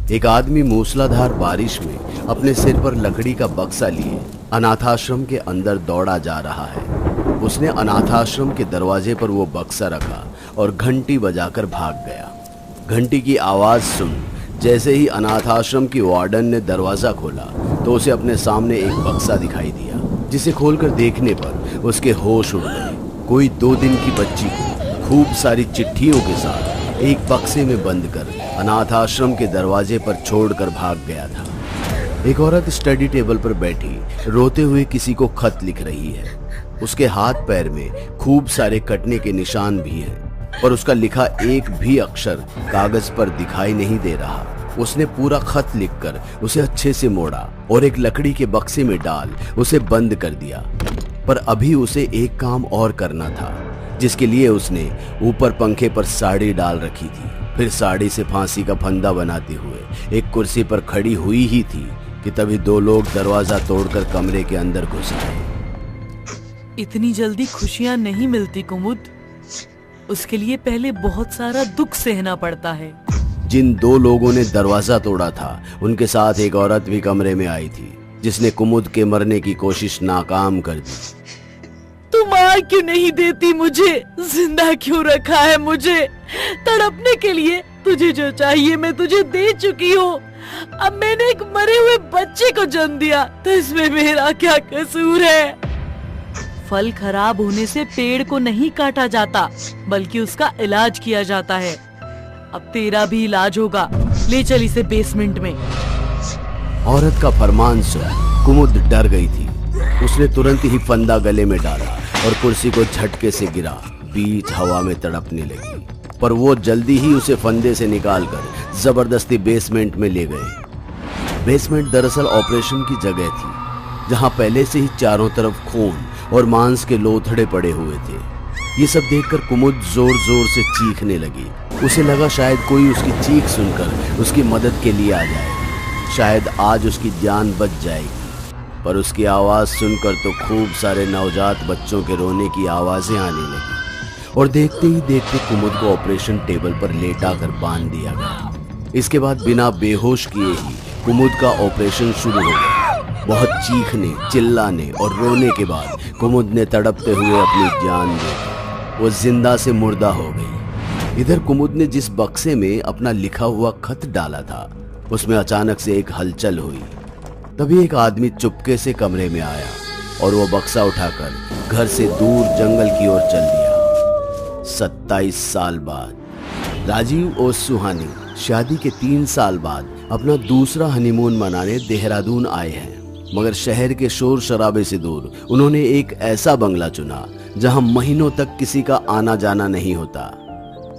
एक आदमी मूसलाधार बारिश में अपने सिर पर लकड़ी का बक्सा लिए अनाथाश्रम के अंदर दौड़ा जा रहा है। उसने अनाथाश्रम के दरवाजे पर वो बक्सा रखा और घंटी बजाकर भाग गया। घंटी की आवाज सुन जैसे ही अनाथाश्रम की वार्डन ने दरवाजा खोला तो उसे अपने सामने एक बक्सा दिखाई दिया, जिसे खोलकर देखने पर उसके होश उड़ गए। कोई 2 दिन की बच्ची को खूब सारी चिट्ठियों के साथ एक बक्से में बंद कर अनाथ आश्रम के दरवाजे पर छोड़कर भाग गया था। एक औरत स्टडी टेबल पर बैठी रोते हुए किसी को खत लिख रही है। उसके हाथ पैर में खूब सारे कटने के निशान भी हैं, पर उसका लिखा एक भी अक्षर कागज पर दिखाई नहीं दे रहा। उसने पूरा खत लिखकर उसे अच्छे से मोड़ा और एक लकड़ी के बक्से में डाल उसे बंद कर दिया। पर अभी उसे एक काम और करना था, जिसके लिए उसने ऊपर पंखे पर साड़ी डाल रखी थी। फिर साड़ी से फांसी का फंदा बनाते हुए एक कुर्सी पर खड़ी हुई ही थी कि तभी 2 लोग दरवाजा तोड़कर कमरे के अंदर घुस आए। इतनी जल्दी खुशियां नहीं मिलती कुमुद, उसके लिए पहले बहुत सारा दुख सहना पड़ता है। जिन 2 लोगों ने दरवाजा तोड़ा था उनके साथ एक औरत भी कमरे में आई थी, जिसने कुमुद के मरने की कोशिश नाकाम कर दी। तू मार क्यों नहीं देती मुझे? जिंदा क्यों रखा है मुझे? तड़पने के लिए तुझे जो चाहिए मैं तुझे दे चुकी हूँ। अब मैंने एक मरे हुए बच्चे को जन्म दिया तो इसमें मेरा क्या कसूर है? फल खराब होने से पेड़ को नहीं काटा जाता, बल्कि उसका इलाज किया जाता है। अब तेरा भी इलाज होगा। ले चल इसे बेसमेंट में। औरत का फरमान सुन कुमुद डर गई थी। उसने तुरंत ही फंदा गले में डाला और कुर्सी को झटके से गिरा, बीच हवा में तड़पने लगी। पर वो जल्दी ही उसे फंदे से निकालकर जबरदस्ती बेसमेंट में ले गए। बेसमेंट दरअसल ऑपरेशन की जगह थी, जहां पहले से ही चारों तरफ खून और मांस के लोथड़े पड़े हुए थे। ये सब देखकर कुमुद जोर जोर से चीखने लगी। उसे लगा शायद कोई उसकी चीख सुनकर उसकी मदद के लिए आ जाए, शायद आज उसकी जान बच जाएगी। पर उसकी आवाज सुनकर तो खूब सारे नवजात बच्चों के रोने की आवाजें आने लगी और देखते ही देखते कुमुद को ऑपरेशन टेबल पर लेटा कर बांध दिया गया। इसके बाद बिना बेहोश किए ही कुमुद का ऑपरेशन शुरू हो गया। बहुत चीखने, चिल्लाने और रोने के बाद कुमुद ने तड़पते हुए अपनी जान दे दी। वो जिंदा से मुर्दा हो गई। इधर कुमुद ने जिस बक्से में अपना लिखा हुआ खत डाला था, उसमें अचानक से एक हलचल हुई। तभी एक आदमी चुपके से कमरे में आया और वो बक्सा उठाकर घर से दूर जंगल की ओर चल दिया। 27 साल बाद राजीव और सुहानी शादी के 3 साल बाद अपना दूसरा हनीमून मनाने देहरादून आए हैं। मगर शहर के शोर शराबे से दूर उन्होंने एक ऐसा बंगला चुना जहां महीनों तक किसी का आना जाना नहीं होता।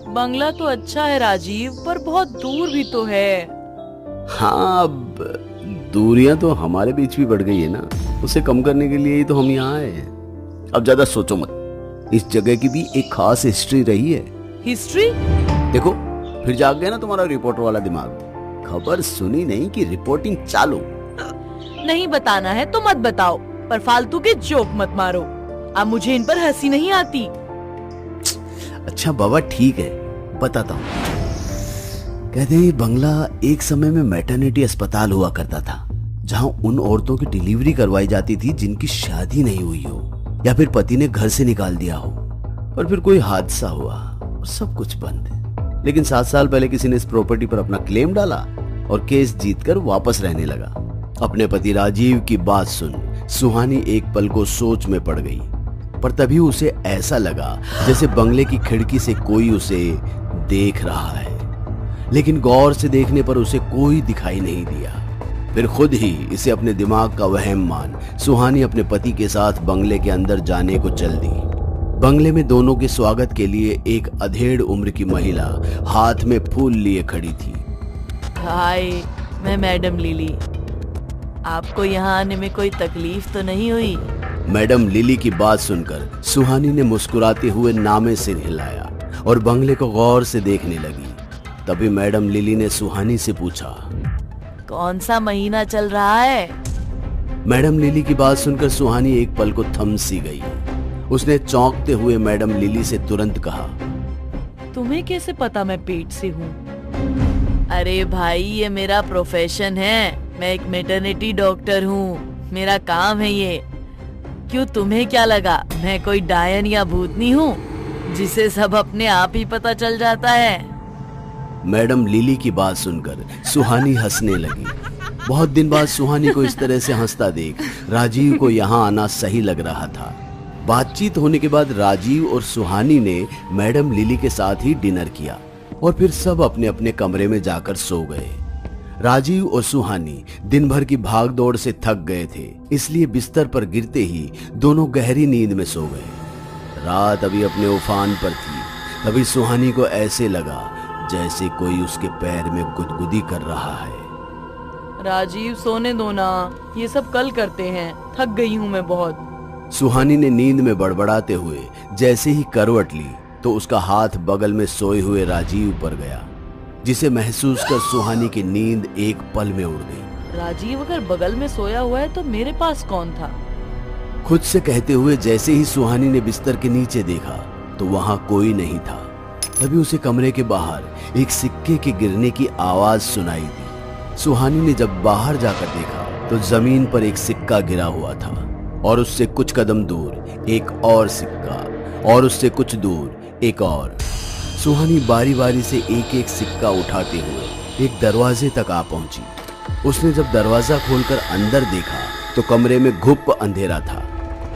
बंगला तो अच्छा है राजीव, पर बहुत दूर भी तो है। हाँ, अब दूरियां तो हमारे बीच भी बढ़ गई है ना, उसे कम करने के लिए ही तो हम यहाँ आए हैं। अब ज्यादा सोचो मत, इस जगह की भी एक खास हिस्ट्री रही है। हिस्ट्री? देखो फिर जाग गया ना तुम्हारा रिपोर्टर वाला दिमाग। खबर सुनी नहीं कि रिपोर्टिंग चालू। नहीं बताना है तो मत बताओ, पर फालतू के जोक मत मारो। अब मुझे इन पर हंसी नहीं आती। अच्छा बाबा ठीक है, बताता हूँ। कहते हैं बंगला एक समय में मैटरनिटी अस्पताल हुआ करता था, जहां उन औरतों की डिलीवरी करवाई जाती थी जिनकी शादी नहीं हुई हो या फिर पति ने घर से निकाल दिया हो, और फिर कोई हादसा हुआ और सब कुछ बंद। लेकिन 7 साल पहले किसी ने इस प्रॉपर्टी पर अपना क्लेम डाला और केस जीतकर वापस रहने लगा। अपने पति राजीव की बात सुन सुहानी एक पल को सोच में पड़ गई, पर तभी उसे ऐसा लगा जैसे बंगले की खिड़की से कोई उसे देख रहा है। लेकिन गौर से देखने पर उसे कोई दिखाई नहीं दिया। फिर खुद ही इसे अपने दिमाग का वहम मान सुहानी अपने पति के साथ बंगले के अंदर जाने को चल दी। बंगले में दोनों के स्वागत के लिए एक अधेड़ उम्र की महिला हाथ में फूल लिए खड़ी थी। हाय, मैं मैडम लिली। आपको यहाँ आने में कोई तकलीफ तो नहीं हुई? मैडम लिली की बात सुनकर सुहानी ने मुस्कुराते हुए नामे सिर हिलाया और बंगले को गौर से देखने लगी। तभी मैडम लिली ने सुहानी से पूछा, कौन सा महीना चल रहा है? मैडम लिली की बात सुनकर सुहानी एक पल को थम सी गई। उसने चौंकते हुए मैडम लिली से तुरंत कहा, तुम्हें कैसे पता मैं पेट से हूँ? अरे भाई, ये मेरा प्रोफेशन है। मैं एक मैटरनिटी डॉक्टर हूँ, मेरा काम है ये। क्यों, तुम्हें क्या लगा मैं कोई डायन या भूतनी हूँ जिसे सब अपने आप ही पता चल जाता है? मैडम लिली की बात सुनकर सुहानी हंसने लगी। बहुत दिन बाद सुहानी को इस तरह से हंसता देख राजीव को यहाँ आना सही लग रहा था। बातचीत होने के बाद राजीव और सुहानी ने मैडम लिली के साथ ही डिनर किया और फिर सब अपने अपने कमरे में जाकर सो गए। राजीव और सुहानी दिन भर की भाग दौड़ से थक गए थे, इसलिए बिस्तर पर गिरते ही दोनों गहरी नींद में सो गए। रात अभी अपने उफान पर थी, तभी सुहानी को ऐसे लगा जैसे कोई उसके पैर में गुदगुदी कर रहा है। राजीव, सोने दो ना, ये सब कल करते हैं, थक गई हूँ मैं बहुत। सुहानी ने नींद में बड़बड़ाते हुए जैसे ही करवट ली तो उसका हाथ बगल में सोए हुए राजीव पर गया, जिसे महसूस कर सुहानी की नींद एक पल में उड़ गई। राजीव अगर बगल में सोया हुआ है तो मेरे पास कौन था? खुद से कहते हुए जैसे ही सुहानी ने बिस्तर के नीचे देखा तो वहां कोई नहीं था। तभी उसे कमरे के बाहर एक सिक्के के गिरने की आवाज सुनाई दी। सुहानी ने जब बाहर जाकर देखा तो जमीन पर एक सिक्का गिरा हुआ था और उससे कुछ कदम दूर एक और सिक्का और उससे कुछ दूर एक और। सुहानी बारी बारी से एक एक सिक्का उठाते हुए एक दरवाजे तक आ पहुंची। उसने जब दरवाजा खोलकर अंदर देखा तो कमरे में घुप अंधेरा था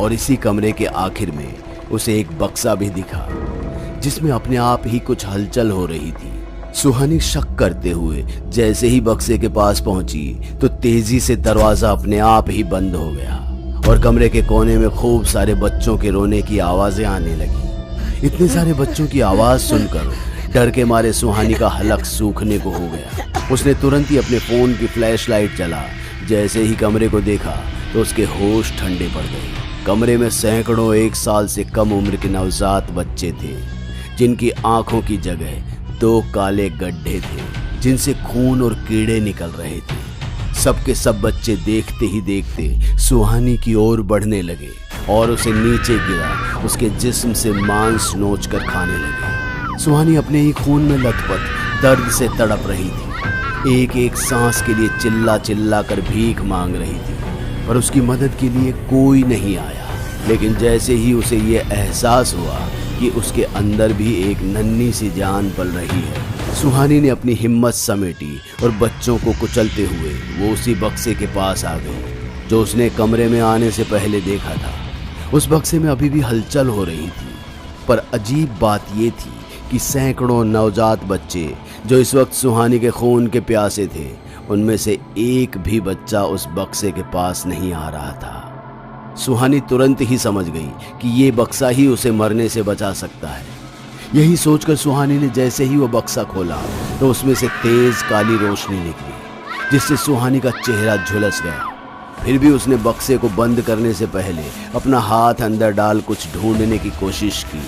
और इसी कमरे के आखिर में उसे एक बक्सा भी दिखा जिसमें अपने आप ही कुछ हलचल हो रही थी। सुहानी शक करते हुए जैसे ही बक्से के पास पहुंची तो तेजी से दरवाजा अपने आप ही बंद हो गया और कमरे के कोने में खूब सारे बच्चों के रोने की आवाजें आने लगी। इतने सारे बच्चों की आवाज सुनकर डर के मारे सुहानी का हलक सूखने को हो गया। उसने तुरंत ही अपने फोन की फ्लैशलाइट जला। जैसे ही कमरे को देखा तो उसके होश ठंडे पड़ गए। कमरे में सैकड़ों 1 साल से कम उम्र के नवजात बच्चे थे, जिनकी आंखों की जगह 2 काले गड्ढे थे जिनसे खून और कीड़े निकल रहे थे। सबके सब बच्चे देखते ही देखते सुहानी की ओर बढ़ने लगे और उसे नीचे गिरा उसके जिस्म से मांस नोच कर खाने लगे। सुहानी अपने ही खून में लथपथ दर्द से तड़प रही थी। एक एक सांस के लिए चिल्ला चिल्ला कर भीख मांग रही थी, पर उसकी मदद के लिए कोई नहीं आया। लेकिन जैसे ही उसे ये एहसास हुआ कि उसके अंदर भी एक नन्ही सी जान पल रही है, सुहानी ने अपनी हिम्मत समेटी और बच्चों को कुचलते हुए वो उसी बक्से के पास आ गई जो उसने कमरे में आने से पहले देखा था। उस बक्से में अभी भी हलचल हो रही थी, पर अजीब बात ये थी कि सैकड़ों नवजात बच्चे जो इस वक्त सुहानी के खून के प्यासे थे, उनमें से एक भी बच्चा उस बक्से के पास नहीं आ रहा था। सुहानी तुरंत ही समझ गई कि ये बक्सा ही उसे मरने से बचा सकता है। यही सोचकर सुहानी ने जैसे ही वो बक्सा खोला तो उसमें से तेज काली रोशनी निकली, जिससे सुहानी का चेहरा झुलस गया। फिर भी उसने बक्से को बंद करने से पहले अपना हाथ अंदर डाल कुछ ढूंढने की कोशिश की,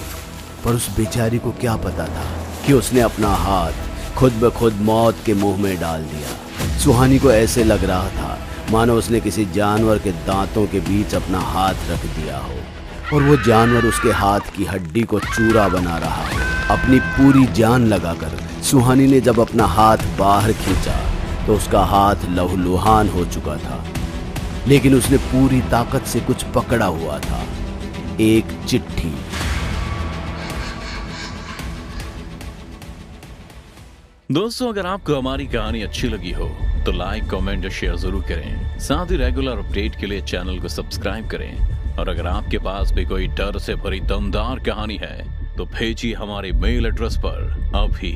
पर उस बेचारी को क्या पता था कि उसने अपना हाथ खुद ब खुद मौत के मुंह में डाल दिया। सुहानी को ऐसे लग रहा था मानो उसने किसी जानवर के दांतों के बीच अपना हाथ रख दिया हो और वो जानवर उसके हाथ की हड्डी को चूरा बना रहा हो। अपनी पूरी जान लगाकर सुहानी ने जब अपना हाथ बाहर खींचा तो उसका हाथ लहूलुहान हो चुका था, लेकिन उसने पूरी ताकत से कुछ पकड़ा हुआ था, एक चिट्ठी। दोस्तों, अगर आपको हमारी कहानी अच्छी लगी हो तो लाइक, कमेंट और शेयर जरूर करें। साथ ही रेगुलर अपडेट के लिए चैनल को सब्सक्राइब करें। और अगर आपके पास भी कोई डर से भरी दमदार कहानी है तो भेजिए हमारे मेल एड्रेस पर अभी।